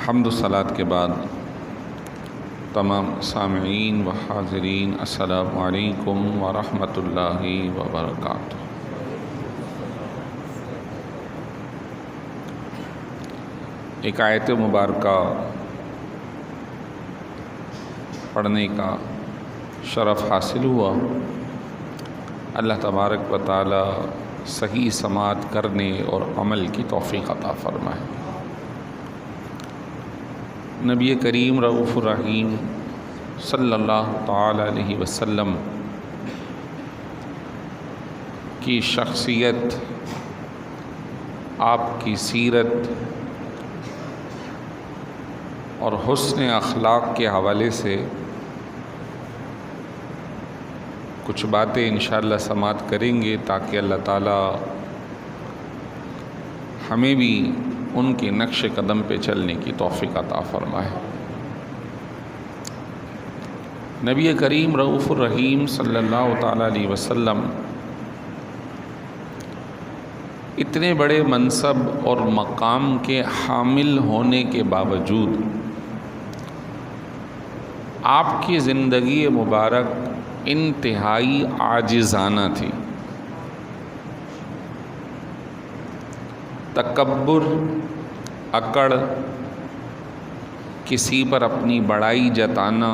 حمد و صلات کے بعد تمام سامعین و حاضرین السلام علیکم ورحمۃ اللہ وبرکاتہ۔ ایک آیت مبارکہ پڑھنے کا شرف حاصل ہوا۔ اللہ تبارک و تعالی صحیح سماعت کرنے اور عمل کی توفیق عطا فرمائے۔ نبی کریم رؤوف الرحیم صلی اللہ تعالی علیہ وسلم کی شخصیت، آپ کی سیرت اور حسن اخلاق کے حوالے سے کچھ باتیں انشاءاللہ سماعت کریں گے تاکہ اللہ تعالی ہمیں بھی ان کے نقش قدم پہ چلنے کی توفیق عطا فرمائے۔ نبی کریم رؤوف الرحیم صلی اللہ تعالی علیہ وسلم اتنے بڑے منصب اور مقام کے حامل ہونے کے باوجود آپ کی زندگی مبارک انتہائی عاجزانہ تھی۔ تکبر، اکڑ، کسی پر اپنی بڑائی جتانا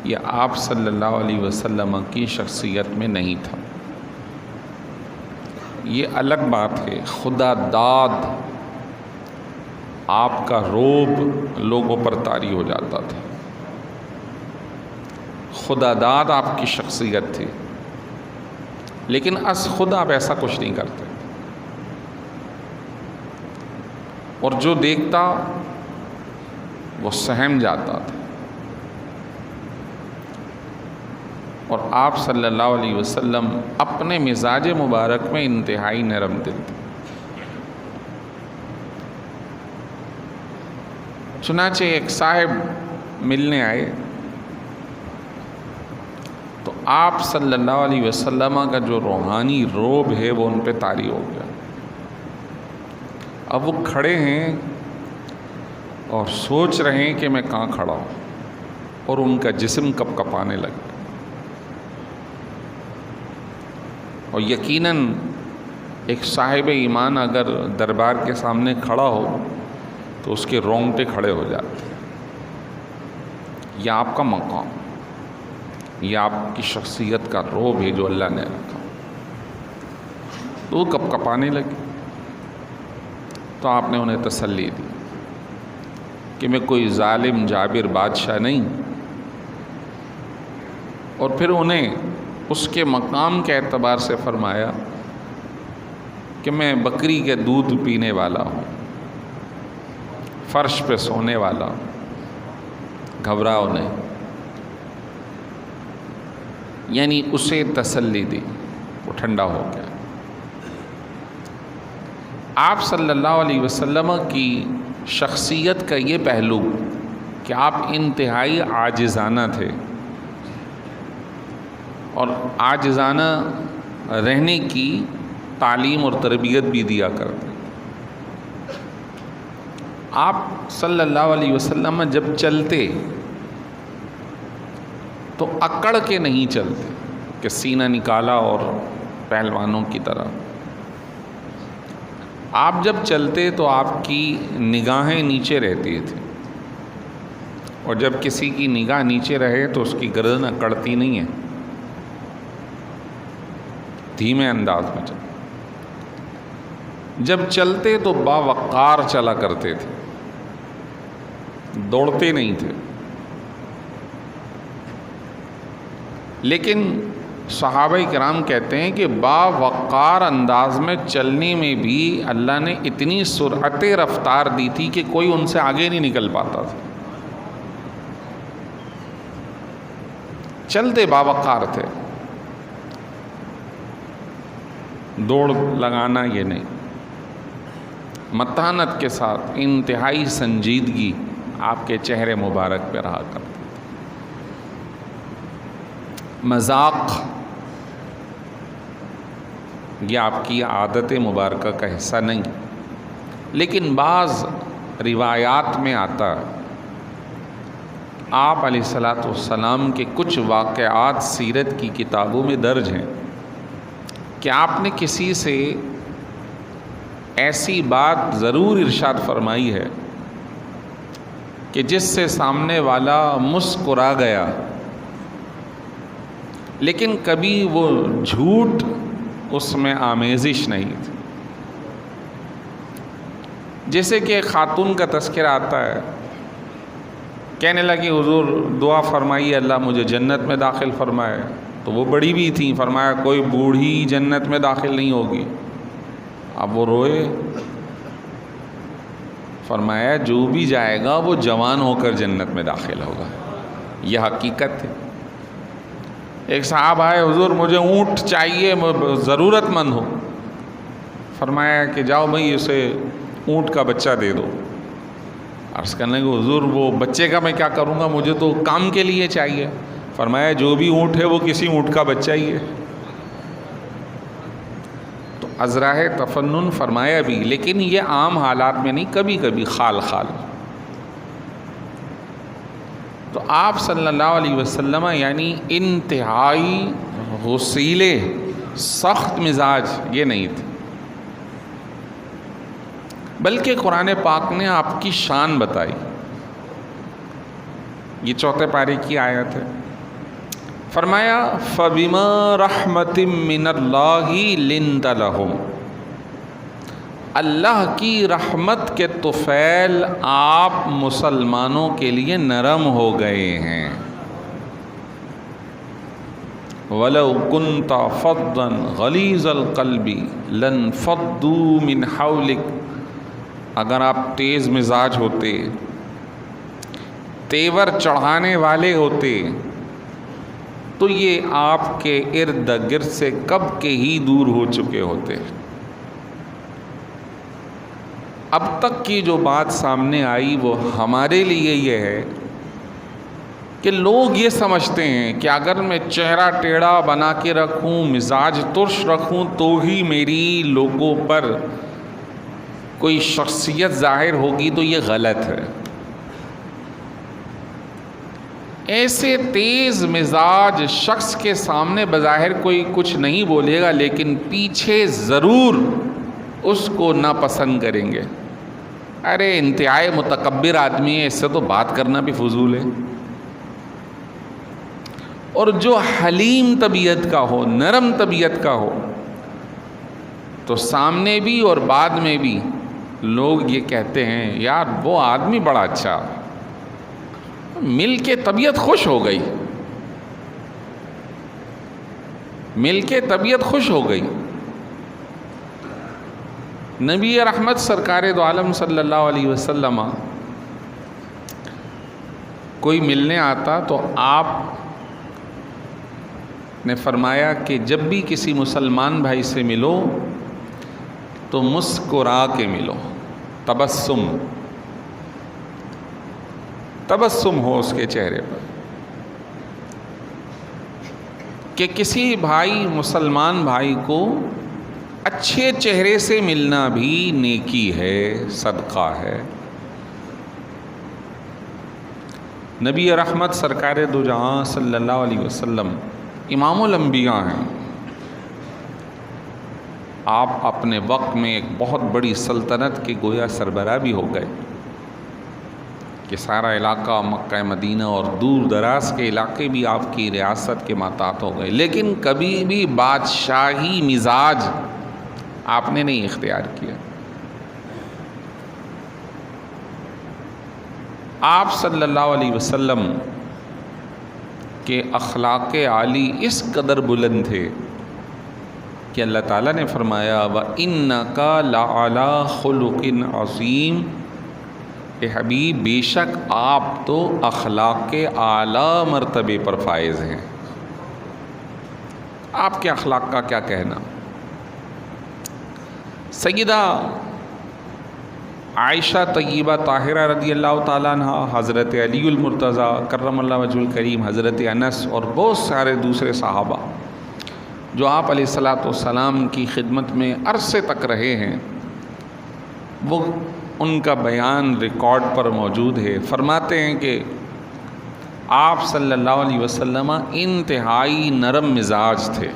یہ آپ صلی اللہ علیہ وسلم کی شخصیت میں نہیں تھا۔ یہ الگ بات ہے، خدا داد آپ کا روب لوگوں پر طاری ہو جاتا تھا، خدا داد آپ کی شخصیت تھی، لیکن از خود آپ ایسا کچھ نہیں کرتے، اور جو دیکھتا وہ سہم جاتا تھا۔ اور آپ صلی اللہ علیہ وسلم اپنے مزاج مبارک میں انتہائی نرم دل تھے۔ چنانچہ ایک صاحب ملنے آئے تو آپ صلی اللہ علیہ وسلم کا جو روحانی روب ہے وہ ان پہ طاری ہو گیا۔ اب وہ کھڑے ہیں اور سوچ رہے ہیں کہ میں کہاں کھڑا ہوں، اور ان کا جسم کپ کپانے لگا۔ اور یقیناً ایک صاحب ایمان اگر دربار کے سامنے کھڑا ہو تو اس کے رونگٹے کھڑے ہو جاتے۔ یہ آپ کا مقام، یہ آپ کی شخصیت کا روب ہے جو اللہ نے رکھا۔ تو وہ کپ کپانے لگے، تو آپ نے انہیں تسلی دی کہ میں کوئی ظالم جابر بادشاہ نہیں، اور پھر انہیں اس کے مقام کے اعتبار سے فرمایا کہ میں بکری کے دودھ پینے والا ہوں، فرش پہ سونے والا ہوں، گھبراؤ نہیں۔ یعنی اسے تسلی دی، وہ ٹھنڈا ہو گیا۔ آپ صلی اللہ علیہ وسلم کی شخصیت کا یہ پہلو کہ آپ انتہائی عاجزانہ تھے، اور عاجزانہ رہنے کی تعلیم اور تربیت بھی دیا کرتے۔ آپ صلی اللہ علیہ وسلم جب چلتے تو اکڑ کے نہیں چلتے کہ سینہ نکالا اور پہلوانوں کی طرح۔ آپ جب چلتے تو آپ کی نگاہیں نیچے رہتی تھیں، اور جب کسی کی نگاہ نیچے رہے تو اس کی گردن اکڑتی نہیں ہے، دھیمے انداز میں چلتے۔ جب چلتے تو باوقار چلا کرتے تھے، دوڑتے نہیں تھے۔ لیکن صحابہ کرام کہتے ہیں کہ باوقار انداز میں چلنے میں بھی اللہ نے اتنی سرعت رفتار دی تھی کہ کوئی ان سے آگے نہیں نکل پاتا تھا۔ چلتے باوقار تھے، دوڑ لگانا یہ نہیں، متانت کے ساتھ انتہائی سنجیدگی آپ کے چہرے مبارک پہ رہا کرتی تھی۔ مذاق یہ آپ کی عادت مبارکہ کا حصہ نہیں، لیکن بعض روایات میں آتا آپ علیہ الصلاۃ والسلام کے کچھ واقعات سیرت کی کتابوں میں درج ہیں کہ آپ نے کسی سے ایسی بات ضرور ارشاد فرمائی ہے کہ جس سے سامنے والا مسکرا گیا، لیکن کبھی وہ جھوٹ اس میں آمیزش نہیں تھی۔ جیسے کہ خاتون کا تذکرہ آتا ہے، کہنے لگی حضور دعا فرمائیے اللہ مجھے جنت میں داخل فرمائے، تو وہ بڑی بھی تھیں، فرمایا کوئی بوڑھی جنت میں داخل نہیں ہوگی۔ اب وہ روئے، فرمایا جو بھی جائے گا وہ جوان ہو کر جنت میں داخل ہوگا، یہ حقیقت ہے۔ ایک صاحب آئے، حضور مجھے اونٹ چاہیے، ضرورت مند ہو۔ فرمایا کہ جاؤ بھائی اسے اونٹ کا بچہ دے دو۔ عرض کرنے کہ حضور وہ بچے کا میں کیا کروں گا، مجھے تو کام کے لیے چاہیے۔ فرمایا جو بھی اونٹ ہے وہ کسی اونٹ کا بچہ ہی ہے۔ تو ازراہ تفنن فرمایا بھی، لیکن یہ عام حالات میں نہیں، کبھی کبھی خال خال۔ تو آپ صلی اللہ علیہ وسلم یعنی انتہائی غصیلے، سخت مزاج یہ نہیں تھے، بلکہ قرآن پاک نے آپ کی شان بتائی۔ یہ 4 پارے کی آیت ہے، فرمایا فَبِمَا رَحْمَةٍ مِّنَ اللَّهِ لِنْتَ لَهُمْ، اللہ کی رحمت کے طفیل آپ مسلمانوں کے لیے نرم ہو گئے ہیں۔ وَلَوْ كُنْتَ فَظًّا غَلِيظَ الْقَلْبِ لَانفَضُّوا مِنْ حَوْلِكَ، اگر آپ تیز مزاج ہوتے، تیور چڑھانے والے ہوتے، تو یہ آپ کے ارد گرد سے کب کے ہی دور ہو چکے ہوتے۔ اب تک کی جو بات سامنے آئی وہ ہمارے لیے یہ ہے کہ لوگ یہ سمجھتے ہیں کہ اگر میں چہرہ ٹیڑھا بنا کے رکھوں، مزاج ترش رکھوں تو ہی میری لوگوں پر کوئی شخصیت ظاہر ہوگی، تو یہ غلط ہے۔ ایسے تیز مزاج شخص کے سامنے بظاہر کوئی کچھ نہیں بولے گا، لیکن پیچھے ضرور اس کو ناپسند کریں گے۔ ارے انتہائی متکبر آدمی ہے، اس سے تو بات کرنا بھی فضول ہے۔ اور جو حلیم طبیعت کا ہو، نرم طبیعت کا ہو، تو سامنے بھی اور بعد میں بھی لوگ یہ کہتے ہیں یار وہ آدمی بڑا اچھا، مل کے طبیعت خوش ہو گئی، مل کے طبیعت خوش ہو گئی۔ نبی رحمت سرکار دو عالم صلی اللہ علیہ وسلم کوئی ملنے آتا تو آپ نے فرمایا کہ جب بھی کسی مسلمان بھائی سے ملو تو مسکرا کے ملو، تبسم ہو اس کے چہرے پر۔ کہ کسی بھائی مسلمان بھائی کو اچھے چہرے سے ملنا بھی نیکی ہے، صدقہ ہے۔ نبی رحمت سرکار دو جہاں صلی اللہ علیہ وسلم امام الانبیاء ہیں۔ آپ اپنے وقت میں ایک بہت بڑی سلطنت کے گویا سربراہ بھی ہو گئے کہ سارا علاقہ مکہ مدینہ اور دور دراز کے علاقے بھی آپ کی ریاست کے ماتحت ہو گئے، لیکن کبھی بھی بادشاہی مزاج آپ نے نہیں اختیار کیا۔ آپ صلی اللہ علیہ وسلم کے اخلاق عالی اس قدر بلند تھے کہ اللہ تعالیٰ نے فرمایا وَإِنَّكَ لَعَلَىٰ خُلُقٍ عَظِيمٍ، کہ حبیب بے شک آپ تو اخلاق اعلیٰ مرتبے پر فائز ہیں۔ آپ کے اخلاق کا کیا کہنا۔ سیدہ عائشہ طیبہ طاہرہ رضی اللہ تعالیٰ عنہ، حضرت علی المرتضیٰ کرم اللہ وجہ الکریم، حضرت انس اور بہت سارے دوسرے صحابہ جو آپ علیہ الصلاۃ والسلام کی خدمت میں عرصے تک رہے ہیں، وہ ان کا بیان ریکارڈ پر موجود ہے. فرماتے ہیں کہ آپ صلی اللہ علیہ وسلم انتہائی نرم مزاج تھے.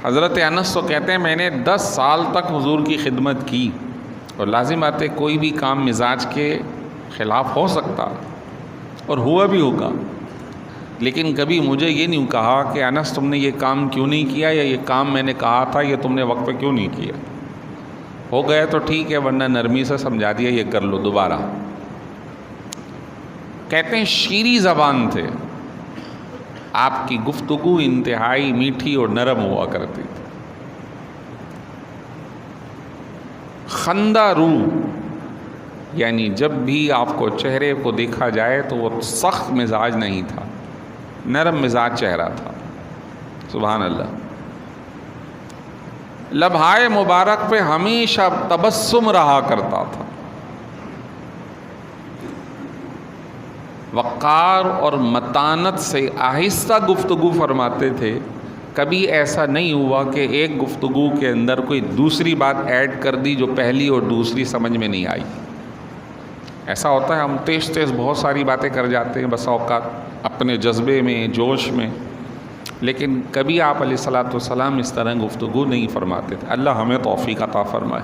حضرت انس تو کہتے ہیں میں نے 10 سال تک حضور کی خدمت کی، اور لازم بات ہے کوئی بھی کام مزاج کے خلاف ہو سکتا اور ہوا بھی ہوگا، لیکن کبھی مجھے یہ نہیں کہا کہ انس تم نے یہ کام کیوں نہیں کیا، یا یہ کام میں نے کہا تھا یہ تم نے وقت پہ کیوں نہیں کیا. ہو گیا تو ٹھیک ہے، ورنہ نرمی سے سمجھا دیا یہ کر لو دوبارہ. کہتے ہیں شیریں زبان تھے، آپ کی گفتگو انتہائی میٹھی اور نرم ہوا کرتی تھی. خندہ رو، یعنی جب بھی آپ کو چہرے کو دیکھا جائے تو وہ سخت مزاج نہیں تھا، نرم مزاج چہرہ تھا. سبحان اللہ. لبھائے مبارک پہ ہمیشہ تبسم رہا کرتا تھا. وقار اور متانت سے آہستہ گفتگو فرماتے تھے. کبھی ایسا نہیں ہوا کہ ایک گفتگو کے اندر کوئی دوسری بات ایڈ کر دی جو پہلی اور دوسری سمجھ میں نہیں آئی. ایسا ہوتا ہے ہم تیز تیز بہت ساری باتیں کر جاتے ہیں بس اوقات اپنے جذبے میں، جوش میں، لیکن کبھی آپ علیہ الصلاۃ والسلام اس طرح گفتگو نہیں فرماتے تھے. اللہ ہمیں توفیق عطا فرمائے.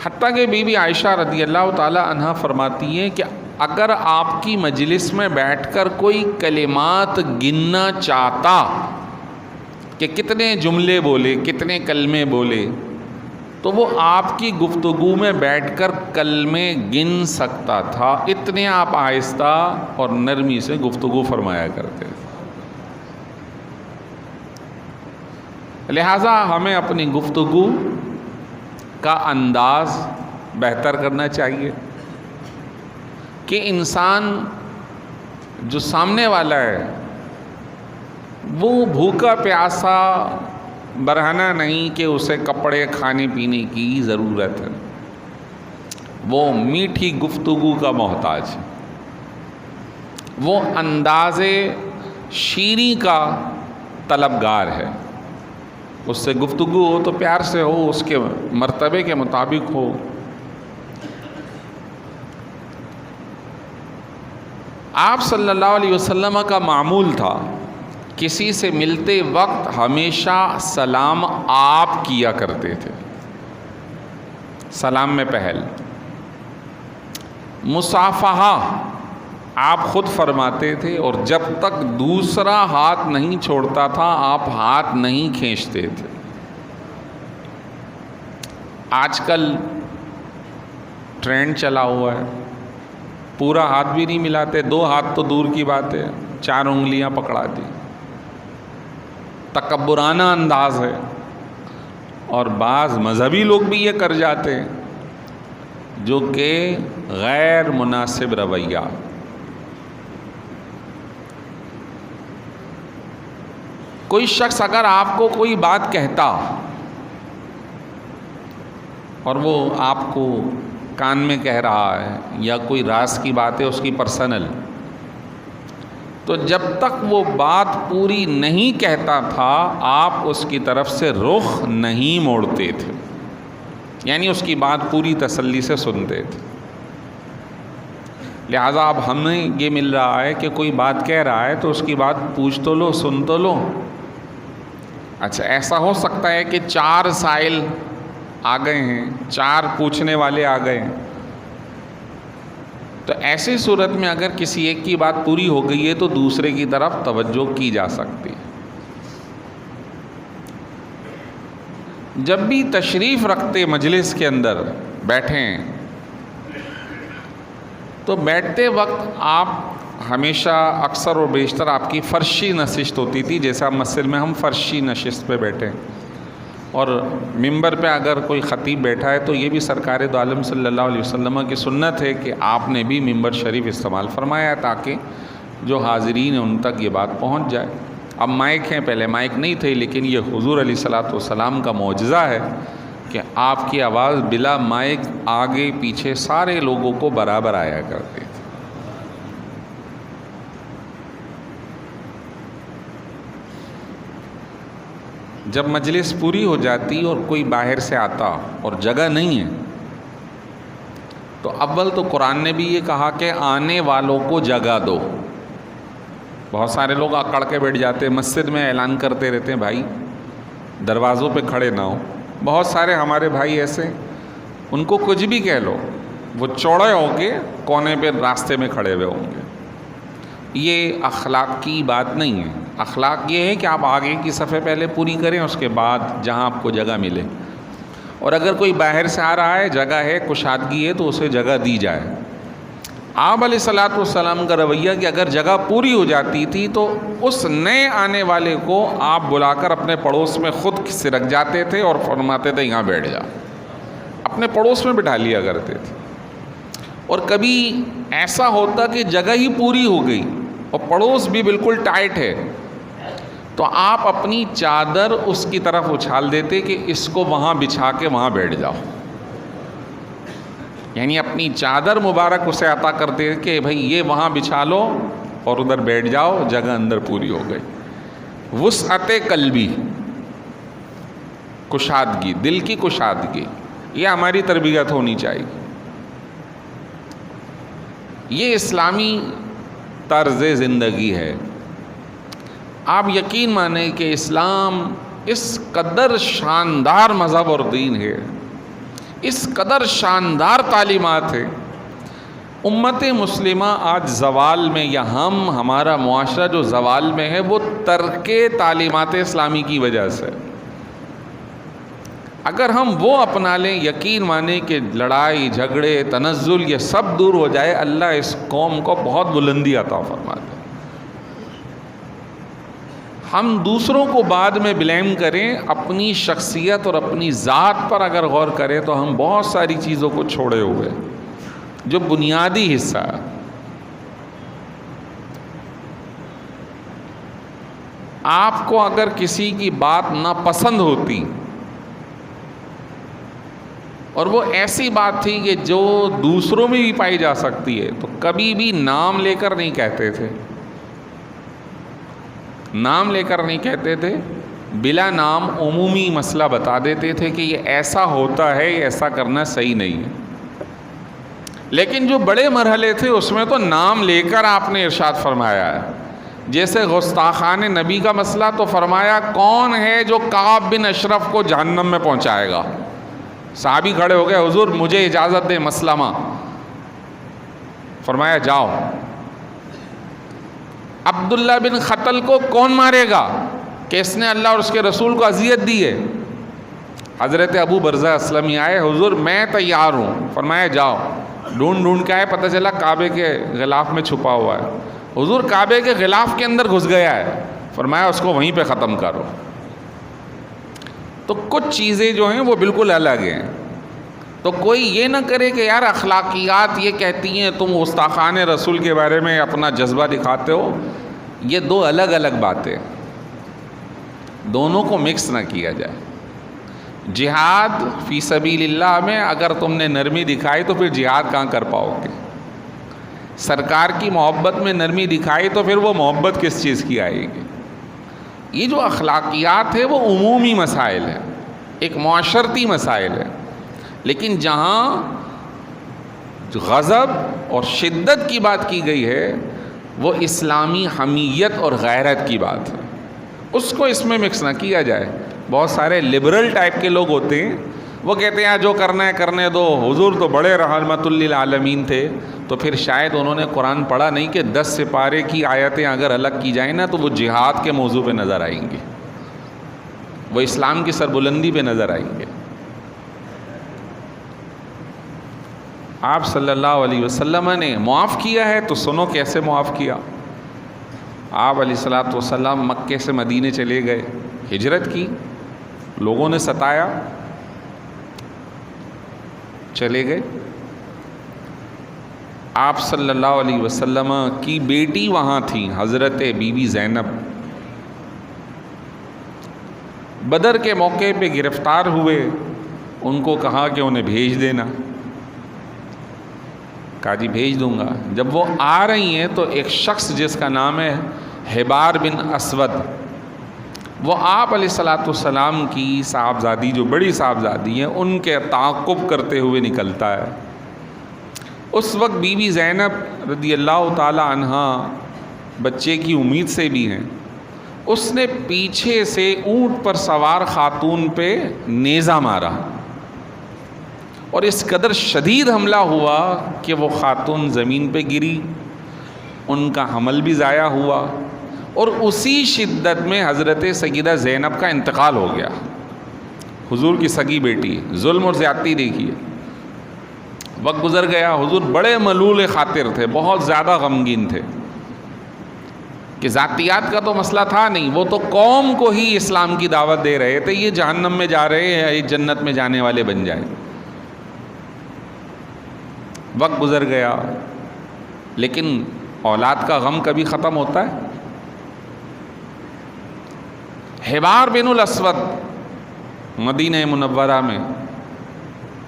حتیٰ کہ بی بی عائشہ رضی اللہ تعالی عنہا فرماتی ہیں کہ اگر آپ کی مجلس میں بیٹھ کر کوئی کلمات گننا چاہتا کہ کتنے جملے بولے، کتنے کلمے بولے، تو وہ آپ کی گفتگو میں بیٹھ کر کلمے گن سکتا تھا. اتنے آپ آہستہ اور نرمی سے گفتگو فرمایا کرتے تھے. لہٰذا ہمیں اپنی گفتگو کا انداز بہتر کرنا چاہیے کہ انسان جو سامنے والا ہے وہ بھوکا پیاسا برہنہ نہیں کہ اسے کپڑے کھانے پینے کی ضرورت ہے، وہ میٹھی گفتگو کا محتاج ہے، وہ انداز شیریں کا طلبگار ہے. اس سے گفتگو ہو تو پیار سے ہو، اس کے مرتبے کے مطابق ہو. آپ صلی اللہ علیہ وسلم کا معمول تھا کسی سے ملتے وقت ہمیشہ سلام آپ کیا کرتے تھے. سلام میں پہل. مصافحہ آپ خود فرماتے تھے، اور جب تک دوسرا ہاتھ نہیں چھوڑتا تھا آپ ہاتھ نہیں کھینچتے تھے. آج کل ٹرینڈ چلا ہوا ہے، پورا ہاتھ بھی نہیں ملاتے، 2 ہاتھ تو دور کی بات ہے، 4 انگلیاں پکڑا دی. تکبرانہ انداز ہے، اور بعض مذہبی لوگ بھی یہ کر جاتے ہیں جو کہ غیر مناسب رویہ. کوئی شخص اگر آپ کو کوئی بات کہتا اور وہ آپ کو کان میں کہہ رہا ہے یا کوئی راز کی بات ہے اس کی پرسنل، تو جب تک وہ بات پوری نہیں کہتا تھا آپ اس کی طرف سے رخ نہیں موڑتے تھے، یعنی اس کی بات پوری تسلی سے سنتے تھے. لہٰذا اب ہمیں یہ مل رہا ہے کہ کوئی بات کہہ رہا ہے تو اس کی بات پوچھ تو لو، سن تو لو. اچھا ایسا ہو سکتا ہے کہ 4 سائل آ گئے ہیں، 4 پوچھنے والے آ گئے ہیں، تو ایسی صورت میں اگر کسی ایک کی بات پوری ہو گئی ہے تو دوسرے کی طرف توجہ کی جا سکتی ہے. جب بھی تشریف رکھتے مجلس کے اندر بیٹھیں تو بیٹھتے وقت آپ ہمیشہ اکثر و بیشتر آپ کی فرشی نشست ہوتی تھی، جیسا مسجد میں ہم فرشی نشست پہ بیٹھیں، اور ممبر پہ اگر کوئی خطیب بیٹھا ہے تو یہ بھی سرکار دو عالم صلی اللہ علیہ وسلم کی سنت ہے کہ آپ نے بھی ممبر شریف استعمال فرمایا تاکہ جو حاضرین ہیں ان تک یہ بات پہنچ جائے. اب مائک ہیں، پہلے مائک نہیں تھے، لیکن یہ حضور علیہ الصلاۃ والسلام کا معجزہ ہے کہ آپ کی آواز بلا مائک آگے پیچھے سارے لوگوں کو برابر آیا کرتی تھی. جب مجلس پوری ہو جاتی اور کوئی باہر سے آتا اور جگہ نہیں ہے تو اول تو قرآن نے بھی یہ کہا کہ آنے والوں کو جگہ دو. بہت سارے لوگ اکڑ کے بیٹھ جاتے ہیں, مسجد میں اعلان کرتے رہتے ہیں بھائی دروازوں پہ کھڑے نہ ہو. بہت سارے ہمارے بھائی ایسے, ان کو کچھ بھی کہہ لو وہ چوڑے ہو کے کونے پہ راستے میں کھڑے ہوئے ہوں گے. یہ اخلاق کی بات نہیں ہے. اخلاق یہ ہے کہ آپ آگے کی صفحے پہلے پوری کریں, اس کے بعد جہاں آپ کو جگہ ملے. اور اگر کوئی باہر سے آ رہا ہے, جگہ ہے, کشادگی ہے, تو اسے جگہ دی جائے. آپ علیہ الصلوۃ والسلام کا رویہ کہ اگر جگہ پوری ہو جاتی تھی تو اس نئے آنے والے کو آپ بلا کر اپنے پڑوس میں خود سے رکھ جاتے تھے اور فرماتے تھے یہاں بیٹھ جا. اپنے پڑوس میں بٹھا لیا کرتے تھے. اور کبھی ایسا ہوتا کہ جگہ ہی پوری ہو گئی اور پڑوس بھی بالکل ٹائٹ ہے, تو آپ اپنی چادر اس کی طرف اچھال دیتے کہ اس کو وہاں بچھا کے وہاں بیٹھ جاؤ. یعنی اپنی چادر مبارک اسے عطا کرتے کہ بھئی یہ وہاں بچھا لو اور ادھر بیٹھ جاؤ, جگہ اندر پوری ہو گئی. وسعت قلبی, کشادگی, دل کی کشادگی, یہ ہماری تربیت ہونی چاہیے. یہ اسلامی طرز زندگی ہے. آپ یقین مانیں کہ اسلام اس قدر شاندار مذہب اور دین ہے, اس قدر شاندار تعلیمات ہے. امت مسلمہ آج زوال میں, یا ہمارا معاشرہ جو زوال میں ہے, وہ ترک تعلیمات اسلامی کی وجہ سے. اگر ہم وہ اپنا لیں, یقین مانیں کہ لڑائی جھگڑے تنزل یہ سب دور ہو جائے. اللہ اس قوم کو بہت بلندی عطا فرماتا ہے. ہم دوسروں کو بعد میں بلیم کریں, اپنی شخصیت اور اپنی ذات پر اگر غور کریں تو ہم بہت ساری چیزوں کو چھوڑے ہوئے, جو بنیادی حصہ ہے. آپ کو اگر کسی کی بات ناپسند ہوتی اور وہ ایسی بات تھی کہ جو دوسروں میں بھی پائی جا سکتی ہے, تو کبھی بھی نام لے کر نہیں کہتے تھے. نام لے کر نہیں کہتے تھے, بلا نام عمومی مسئلہ بتا دیتے تھے کہ یہ ایسا ہوتا ہے, یہ ایسا کرنا صحیح نہیں ہے. لیکن جو بڑے مرحلے تھے اس میں تو نام لے کر آپ نے ارشاد فرمایا ہے. جیسے گستاخان نبی کا مسئلہ, تو فرمایا کون ہے جو کعب بن اشرف کو جہنم میں پہنچائے گا. صحابی کھڑے ہو گئے, حضور مجھے اجازت دیں مسلمہ. فرمایا جاؤ. عبداللہ بن خطل کو کون مارے گا کہ اس نے اللہ اور اس کے رسول کو اذیت دی ہے. حضرت ابو برزہ اسلمی آئے, حضور میں تیار ہوں. فرمایا جاؤ. ڈھونڈ کے آئے, پتہ چلا کعبے کے غلاف میں چھپا ہوا ہے. حضور کعبے کے غلاف کے اندر گھس گیا ہے. فرمایا اس کو وہیں پہ ختم کرو. تو کچھ چیزیں جو ہیں وہ بالکل الگ ہیں. تو کوئی یہ نہ کرے کہ یار اخلاقیات یہ کہتی ہیں, تم گستاخان رسول کے بارے میں اپنا جذبہ دکھاتے ہو. یہ دو الگ الگ باتیں, دونوں کو مکس نہ کیا جائے. جہاد فی سبیل اللہ میں اگر تم نے نرمی دکھائی تو پھر جہاد کہاں کر پاؤ گے. سرکار کی محبت میں نرمی دکھائی تو پھر وہ محبت کس چیز کی آئے گی. یہ جو اخلاقیات ہے وہ عمومی مسائل ہیں, ایک معاشرتی مسائل ہے. لیکن جہاں غضب اور شدت کی بات کی گئی ہے وہ اسلامی حمیت اور غیرت کی بات ہے, اس کو اس میں مکس نہ کیا جائے. بہت سارے لبرل ٹائپ کے لوگ ہوتے ہیں, وہ کہتے ہیں جو کرنا ہے کرنے دو, حضور تو بڑے رحمت للعالمین تھے. تو پھر شاید انہوں نے قرآن پڑھا نہیں کہ 10 سپارے کی آیتیں اگر الگ کی جائیں نا تو وہ جہاد کے موضوع پہ نظر آئیں گے, وہ اسلام کی سربلندی پہ نظر آئیں گے. آپ صلی اللہ علیہ وسلم نے معاف کیا ہے تو سنو کیسے معاف کیا. آپ علیہ الصلوۃ والسلام مکے سے مدینے چلے گئے, ہجرت کی, لوگوں نے ستایا, چلے گئے. آپ صلی اللہ علیہ وسلم کی بیٹی وہاں تھی, حضرت بی بی زینب. بدر کے موقع پہ گرفتار ہوئے, ان کو کہا کہ انہیں بھیج دینا. کہا جی بھیج دوں گا. جب وہ آ رہی ہیں تو ایک شخص جس کا نام ہے حبار بن اسود, وہ آپ علیہ الصلوۃ والسلام کی صاحبزادی, جو بڑی صاحبزادی ہیں, ان کے تعاقب کرتے ہوئے نکلتا ہے. اس وقت بی بی زینب رضی اللہ تعالی عنہا بچے کی امید سے بھی ہیں، اس نے پیچھے سے اونٹ پر سوار خاتون پہ نیزہ مارا، اور اس قدر شدید حملہ ہوا کہ وہ خاتون زمین پہ گری، ان کا حمل بھی ضائع ہوا، اور اسی شدت میں حضرت سیدہ زینب کا انتقال ہو گیا، حضور کی سگی بیٹی۔ ظلم اور زیادتی دیکھیے، وقت گزر گیا، حضور بڑے ملول خاطر تھے، بہت زیادہ غمگین تھے کہ ذاتیات کا تو مسئلہ تھا نہیں، وہ تو قوم کو ہی اسلام کی دعوت دے رہے تھے، یہ جہنم میں جا رہے ہیں یا یہ جنت میں جانے والے بن جائیں۔ وقت گزر گیا، لیکن اولاد کا غم کبھی ختم ہوتا ہے؟ حبار بن الاسود مدینہ منورہ میں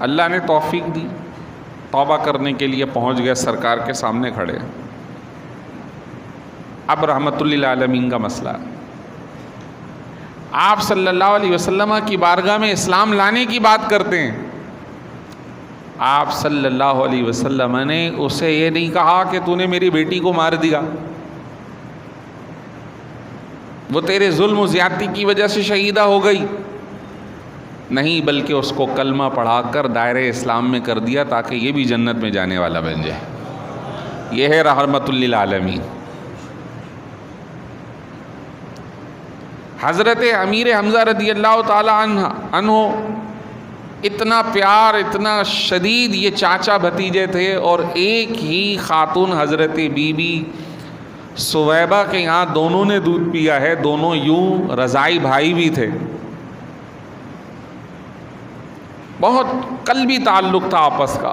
اللہ نے توفیق دی، توبہ کرنے کے لیے پہنچ گئے، سرکار کے سامنے کھڑے۔ اب رحمت للعالمین کا مسئلہ، آپ صلی اللہ علیہ وسلم کی بارگاہ میں اسلام لانے کی بات کرتے ہیں۔ آپ صلی اللہ علیہ وسلم نے اسے یہ نہیں کہا کہ تو نے میری بیٹی کو مار دیا، وہ تیرے ظلم و زیادتی کی وجہ سے شہیدہ ہو گئی، نہیں، بلکہ اس کو کلمہ پڑھا کر دائرہ اسلام میں کر دیا تاکہ یہ بھی جنت میں جانے والا بن جائے۔ یہ ہے رحمت للعالمین۔ حضرت امیر حمزہ رضی اللہ تعالی عنہ اتنا پیار، اتنا شدید، یہ چاچا بھتیجے تھے، اور ایک ہی خاتون حضرت بی بی سویبہ کے یہاں دونوں نے دودھ پیا ہے، دونوں یوں رضائی بھائی بھی تھے، بہت قلبی تعلق تھا آپس کا،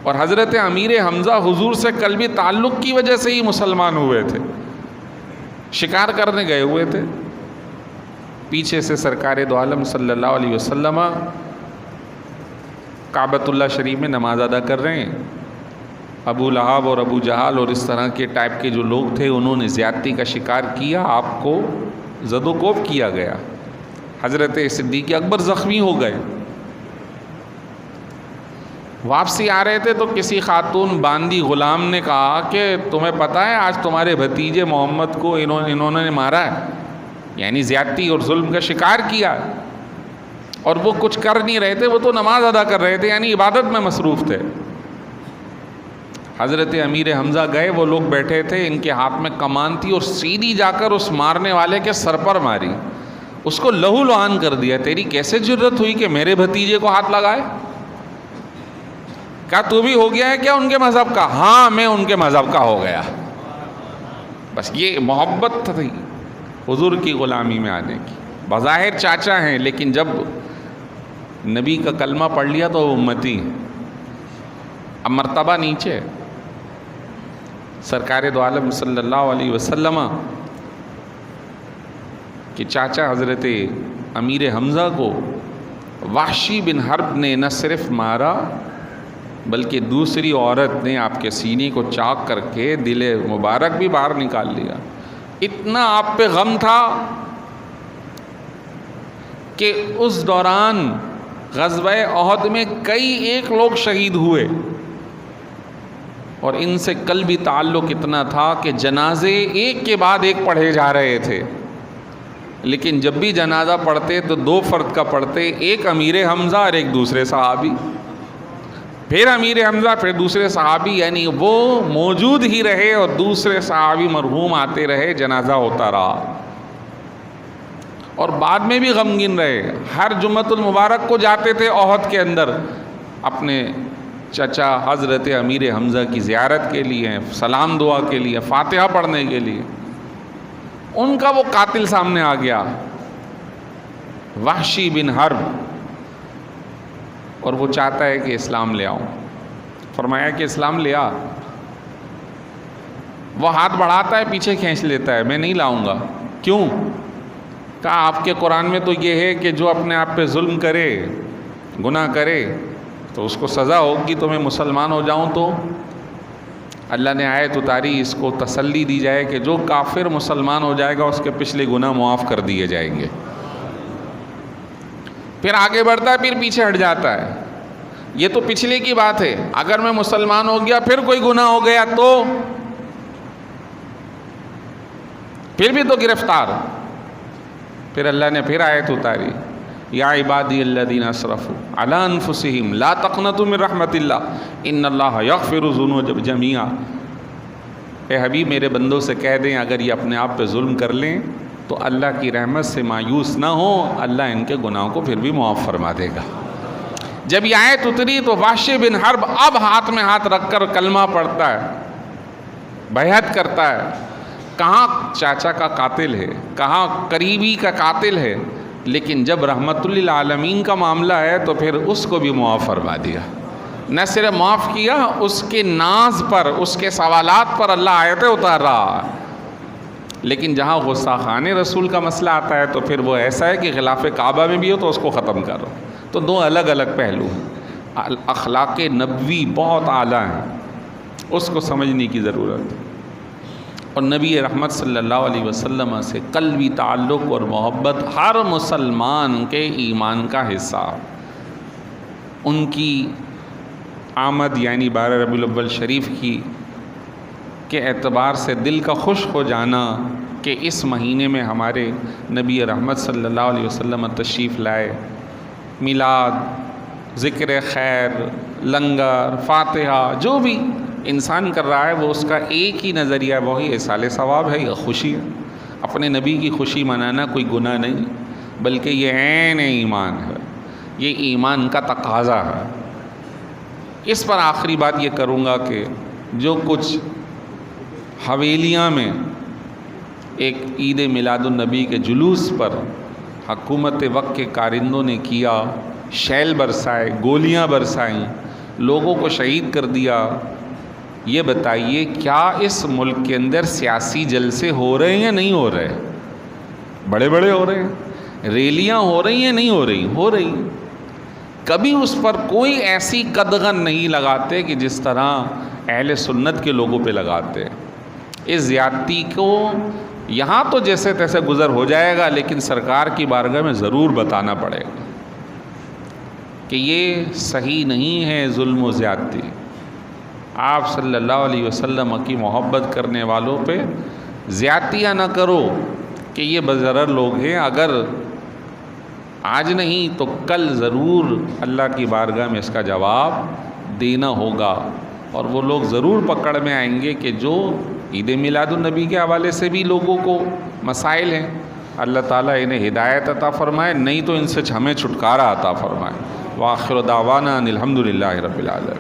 اور حضرت امیر حمزہ حضور سے قلبی تعلق کی وجہ سے ہی مسلمان ہوئے تھے، شکار کرنے گئے ہوئے تھے، پیچھے سے سرکار دو عالم صلی اللہ علیہ وسلم کعبۃ اللہ شریف میں نماز ادا کر رہے ہیں۔ ابو لہب اور ابو جہل اور اس طرح کے ٹائپ کے جو لوگ تھے، انہوں نے زیادتی کا شکار کیا، آپ کو زد و کوب کیا گیا، حضرت صدیق اکبر زخمی ہو گئے۔ واپسی آ رہے تھے تو کسی خاتون باندی غلام نے کہا کہ تمہیں پتہ ہے آج تمہارے بھتیجے محمد کو انہوں نے مارا ہے، یعنی زیادتی اور ظلم کا شکار کیا، اور وہ کچھ کر نہیں رہے تھے، وہ تو نماز ادا کر رہے تھے، یعنی عبادت میں مصروف تھے۔ حضرت امیر حمزہ گئے، وہ لوگ بیٹھے تھے، ان کے ہاتھ میں کمان تھی، اور سیدھی جا کر اس مارنے والے کے سر پر ماری، اس کو لہو لہان کر دیا۔ تیری کیسے جرت ہوئی کہ میرے بھتیجے کو ہاتھ لگائے؟ کیا تو بھی ہو گیا ہے کیا ان کے مذہب کا؟ ہاں، میں ان کے مذہب کا ہو گیا۔ بس یہ محبت تھی حضور کی غلامی میں آنے کی۔ بظاہر چاچا ہیں، لیکن جب نبی کا کلمہ پڑھ لیا تو وہ امتی، اب مرتبہ نیچے۔ سرکار دو عالم صلی اللہ علیہ وسلم کہ چاچا حضرت امیر حمزہ کو وحشی بن حرب نے نہ صرف مارا، بلکہ دوسری عورت نے آپ کے سینے کو چاک کر کے دل مبارک بھی باہر نکال لیا۔ اتنا آپ پہ غم تھا کہ اس دوران غزوہ احد میں کئی ایک لوگ شہید ہوئے، اور ان سے قلبی تعلق اتنا تھا کہ جنازے ایک کے بعد ایک پڑھے جا رہے تھے، لیکن جب بھی جنازہ پڑھتے تو دو فرد کا پڑھتے، ایک امیر حمزہ اور ایک دوسرے صحابی، پھر امیر حمزہ پھر دوسرے صحابی، یعنی وہ موجود ہی رہے اور دوسرے صحابی مرحوم آتے رہے، جنازہ ہوتا رہا، اور بعد میں بھی غمگین رہے۔ ہر جمعۃ المبارک کو جاتے تھے احد کے اندر اپنے چچا حضرت امیر حمزہ کی زیارت کے لیے، سلام دعا کے لیے، فاتحہ پڑھنے کے لیے۔ ان کا وہ قاتل سامنے آ گیا، وحشی بن حرب، اور وہ چاہتا ہے کہ اسلام لے آؤں۔ فرمایا کہ اسلام لے آ۔ وہ ہاتھ بڑھاتا ہے، پیچھے کھینچ لیتا ہے، میں نہیں لاؤں گا۔ کیوں؟ کہا آپ کے قرآن میں تو یہ ہے کہ جو اپنے آپ پہ ظلم کرے، گناہ کرے، تو اس کو سزا ہوگی، تو میں مسلمان ہو جاؤں تو اللہ نے آیت اتاری، اس کو تسلی دی جائے کہ جو کافر مسلمان ہو جائے گا اس کے پچھلے گناہ معاف کر دیے جائیں گے۔ پھر آگے بڑھتا ہے، پھر پیچھے ہٹ جاتا ہے۔ یہ تو پچھلے کی بات ہے، اگر میں مسلمان ہو گیا پھر کوئی گناہ ہو گیا تو پھر بھی تو گرفتار۔ پھر اللہ نے پھر آیت اتاری، یا عبادی الذین اسرفوا علی انفسہم لا تقنطوا من رحمت اللہ ان اللہ یغفر الذنوب جمیعا۔ اے حبیب میرے بندوں سے کہہ دیں اگر یہ اپنے آپ پہ ظلم کر لیں تو اللہ کی رحمت سے مایوس نہ ہو، اللہ ان کے گناہوں کو پھر بھی معاف فرما دے گا۔ جب یہ آیت اتری تو وحشی بن حرب اب ہاتھ میں ہاتھ رکھ کر کلمہ پڑھتا ہے، بیعت کرتا ہے۔ کہاں چاچا کا قاتل ہے، کہاں قریبی کا قاتل ہے، لیکن جب رحمت للعالمین کا معاملہ ہے تو پھر اس کو بھی معاف فرما دیا۔ نہ صرف معاف کیا، اس کے ناز پر، اس کے سوالات پر اللہ آیتیں اتار رہا۔ لیکن جہاں غصہ رسول کا مسئلہ آتا ہے تو پھر وہ ایسا ہے کہ خلاف کعبہ میں بھی ہو تو اس کو ختم کرو۔ تو دو الگ الگ پہلو ہیں۔ اخلاق نبوی بہت اعلیٰ ہیں، اس کو سمجھنے کی ضرورت ہے۔ اور نبی رحمت صلی اللہ علیہ وسلم سے قلبی تعلق اور محبت ہر مسلمان کے ایمان کا حصہ۔ ان کی آمد یعنی 12 ربیع الاول شریف کی کے اعتبار سے دل کا خوش ہو جانا کہ اس مہینے میں ہمارے نبی رحمت صلی اللہ علیہ وسلم تشریف لائے، میلاد، ذکر خیر، لنگر، فاتحہ، جو بھی انسان کر رہا ہے وہ اس کا ایک ہی نظریہ ہے، وہی ایصال ثواب ہے، یہ خوشی ہے۔ اپنے نبی کی خوشی منانا کوئی گناہ نہیں، بلکہ یہ عین ایمان ہے، یہ ایمان کا تقاضا ہے۔ اس پر آخری بات یہ کروں گا کہ جو کچھ حویلیاں میں ایک عید میلاد النبی کے جلوس پر حکومت وقت کے کارندوں نے کیا، شیل برسائے، گولیاں برسائیں، لوگوں کو شہید کر دیا، یہ بتائیے کیا اس ملک کے اندر سیاسی جلسے ہو رہے ہیں یا نہیں ہو رہے؟ بڑے بڑے ہو رہے ہیں، ریلیاں ہو رہی ہیں نہیں ہو رہی؟ ہو رہی ہیں۔ کبھی اس پر کوئی ایسی قدغن نہیں لگاتے کہ جس طرح اہل سنت کے لوگوں پہ لگاتے۔ اس زیادتی کو یہاں تو جیسے تیسے گزر ہو جائے گا، لیکن سرکار کی بارگاہ میں ضرور بتانا پڑے گا کہ یہ صحیح نہیں ہے ظلم و زیادتی۔ آپ صلی اللہ علیہ وسلم کی محبت کرنے والوں پہ زیادتیاں نہ کرو کہ یہ بضرر لوگ ہیں، اگر آج نہیں تو کل ضرور اللہ کی بارگاہ میں اس کا جواب دینا ہوگا، اور وہ لوگ ضرور پکڑ میں آئیں گے کہ جو عید میلاد النبی کے حوالے سے بھی لوگوں کو مسائل ہیں۔ اللہ تعالیٰ انہیں ہدایت عطا فرمائے، نہیں تو ان سے ہمیں چھٹکارا عطا فرمائے۔ وآخر دعوانا ان الحمد للہ رب العالمین۔